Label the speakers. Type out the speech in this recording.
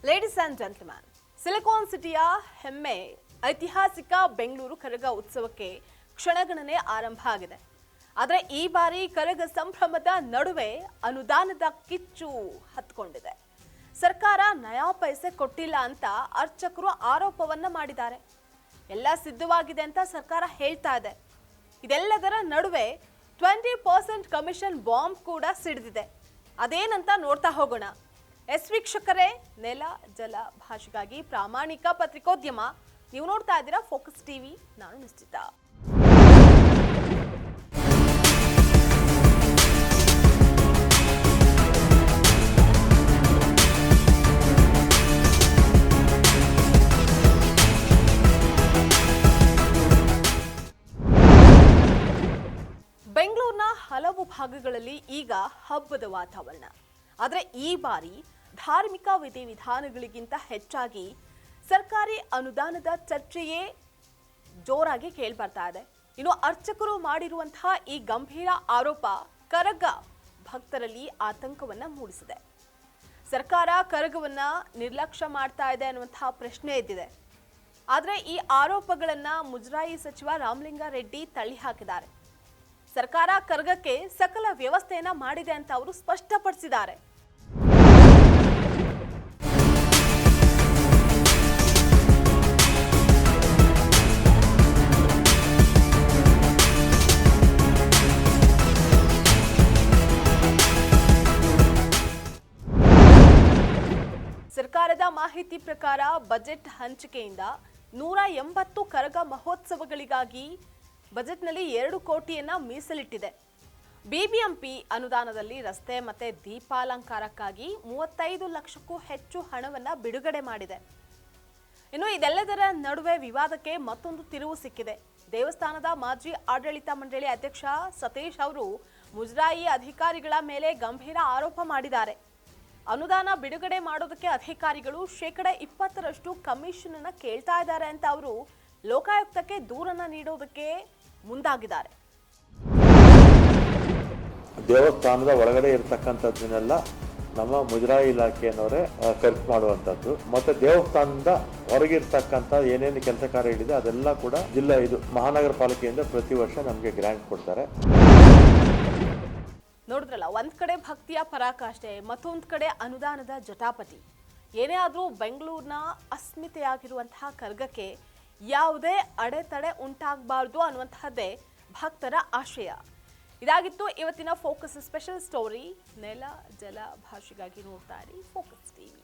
Speaker 1: Ladies and gentleman, silicon ಸಿಟಿಯ ಹೆಮ್ಮೆ ಐತಿಹಾಸಿಕ ಬೆಂಗಳೂರು ಕರಗ ಉತ್ಸವಕ್ಕೆ ಕ್ಷಣಗಣನೆ ಆರಂಭ ಆಗಿದೆ. ಆದರೆ ಈ ಬಾರಿ ಕರಗ ಸಂಭ್ರಮದ ನಡುವೆ ಅನುದಾನದ ಕಿಚ್ಚು ಹತ್ಕೊಂಡಿದೆ. ಸರ್ಕಾರ ನಯಾ ಪೈಸೆ ಕೊಟ್ಟಿಲ್ಲ ಅಂತ ಅರ್ಚಕರು ಆರೋಪವನ್ನ ಮಾಡಿದ್ದಾರೆ. ಎಲ್ಲ ಸಿದ್ಧವಾಗಿದೆ ಅಂತ ಸರ್ಕಾರ ಹೇಳ್ತಾ ಇದೆ. ಇದೆಲ್ಲದರ ನಡುವೆ 20% ಕಮಿಷನ್ ಬಾಂಬ್ ಕೂಡ ಸಿಡಿದಿದೆ. ಅದೇನಂತ ನೋಡ್ತಾ ಹೋಗೋಣ. ವೀಕ್ಷಕರೇ, ನೆಲ ಜಲ ಭಾಷೆಗಾಗಿ ಪ್ರಾಮಾಣಿಕ ಪತ್ರಿಕೋದ್ಯಮ. ನೀವು ನೋಡ್ತಾ ಇದ್ದೀರಾ ಫೋಕಸ್ ಟಿವಿ. ನಾನು ನಿಶ್ಚಿತ. ಬೆಂಗಳೂರಿನ ಹಲವು ಭಾಗಗಳಲ್ಲಿ ಈಗ ಹಬ್ಬದ ವಾತಾವರಣ. ಆದರೆ ಈ ಬಾರಿ ಧಾರ್ಮಿಕ ವಿಧಿವಿಧಾನಗಳಿಗಿಂತ ಹೆಚ್ಚಾಗಿ ಸರ್ಕಾರಿ ಅನುದಾನದ ಚರ್ಚೆಯೇ ಜೋರಾಗಿ ಕೇಳ್ಬರ್ತಾ ಇದೆ. ಇನ್ನು ಅರ್ಚಕರು ಮಾಡಿರುವಂತಹ ಈ ಗಂಭೀರ ಆರೋಪ ಕರಗ ಭಕ್ತರಲ್ಲಿ ಆತಂಕವನ್ನ ಮೂಡಿಸಿದೆ. ಸರ್ಕಾರ ಕರಗವನ್ನ ನಿರ್ಲಕ್ಷ್ಯ ಮಾಡ್ತಾ ಇದೆ ಅನ್ನುವಂತಹ ಪ್ರಶ್ನೆ ಎದ್ದಿದೆ. ಆದರೆ ಈ ಆರೋಪಗಳನ್ನ ಮುಜರಾಯಿ ಸಚಿವ ರಾಮಲಿಂಗಾರೆಡ್ಡಿ ತಳ್ಳಿ ಹಾಕಿದ್ದಾರೆ. ಸರ್ಕಾರ ಕರಗಕ್ಕೆ ಸಕಲ ವ್ಯವಸ್ಥೆಯನ್ನ ಮಾಡಿದೆ ಅಂತ ಅವರು ಸ್ಪಷ್ಟಪಡಿಸಿದ್ದಾರೆ. ಸರ್ಕಾರದ ಮಾಹಿತಿ ಪ್ರಕಾರ ಬಜೆಟ್ ಹಂಚಿಕೆಯಿಂದ 180 ಕರಗ ಮಹೋತ್ಸವಗಳಿಗಾಗಿ ಬಜೆಟ್ನಲ್ಲಿ 2 ಕೋಟಿಯನ್ನ ಮೀಸಲಿಟ್ಟಿದೆ. ಬಿಬಿಎಂಪಿ ಅನುದಾನದಲ್ಲಿ ರಸ್ತೆ ಮತ್ತೆ ದೀಪಾಲಂಕಾರಕ್ಕಾಗಿ 35 ಲಕ್ಷಕ್ಕೂ ಹೆಚ್ಚು ಹಣವನ್ನ ಬಿಡುಗಡೆ ಮಾಡಿದೆ. ಇನ್ನು ಇದೆಲ್ಲದರ ನಡುವೆ ವಿವಾದಕ್ಕೆ ಮತ್ತೊಂದು ತಿರುವು ಸಿಕ್ಕಿದೆ. ದೇವಸ್ಥಾನದ ಮಾಜಿ ಆಡಳಿತ ಮಂಡಳಿ ಅಧ್ಯಕ್ಷ ಸತೀಶ್ ಅವರು ಮುಜರಾಯಿ ಅಧಿಕಾರಿಗಳ ಮೇಲೆ ಗಂಭೀರ ಆರೋಪ ಮಾಡಿದ್ದಾರೆ. ಅನುದಾನ ಬಿಡುಗಡೆ ಮಾಡೋದಕ್ಕೆ ಅಧಿಕಾರಿಗಳು 20% ಕಮಿಷನ್ ಅನ್ನ ಕೇಳ್ತಾ ಇದ್ದಾರೆ ಅಂತ ಅವರು ಲೋಕಾಯುಕ್ತಕ್ಕೆ ದೂರನ್ನ ನೀಡೋದಕ್ಕೆ ಮುಂದಾಗಿದ್ದಾರೆ.
Speaker 2: ದೇವಸ್ಥಾನದ ಒಳಗಡೆ ಇರತಕ್ಕಂಥದ್ದನ್ನೆಲ್ಲ ನಮ್ಮ ಮುಜರಾಯಿ ಇಲಾಖೆಯವರೇ ಖರ್ಚು ಮಾಡುವಂಥದ್ದು, ಮತ್ತೆ ದೇವಸ್ಥಾನದಿಂದ ಹೊರಗಿರ್ತಕ್ಕಂಥ ಏನೇನು ಕೆಲಸ ಕಾರ್ಯಗಳಿದೆ ಅದೆಲ್ಲ ಕೂಡ ಮಹಾನಗರ ಪಾಲಿಕೆಯಿಂದ ಪ್ರತಿ ವರ್ಷ ನಮಗೆ ಗ್ರಾಂಟ್ ಕೊಡ್ತಾರೆ.
Speaker 1: ನೋಡಿದ್ರಲ್ಲ, ಒಂದ್ ಕಡೆ ಭಕ್ತಿಯ ಪರಾಕಾಷ್ಠೆ, ಮತ್ತೊಂದ್ ಕಡೆ ಅನುದಾನದ ಜಟಾಪಟಿ. ಏನೇ ಆದ್ರೂ ಬೆಂಗಳೂರಿನ ಅಸ್ಮಿತೆಯಾಗಿರುವಂತಹ ಕರಗಕ್ಕೆ ಯಾವುದೇ ಅಡೆತಡೆ ಉಂಟಾಗಬಾರ್ದು ಅನ್ನುವಂತಹದ್ದೇ ಭಕ್ತರ ಆಶಯ. ಇದಾಗಿತ್ತು ಇವತ್ತಿನ ಫೋಕಸ್ ಸ್ಪೆಷಲ್ ಸ್ಟೋರಿ. ನೆಲ ಜಲ ಭಾಷೆಗಾಗಿ ನೋಡ್ತಾ ಇರಿ ಫೋಕಸ್ ಟಿವಿ.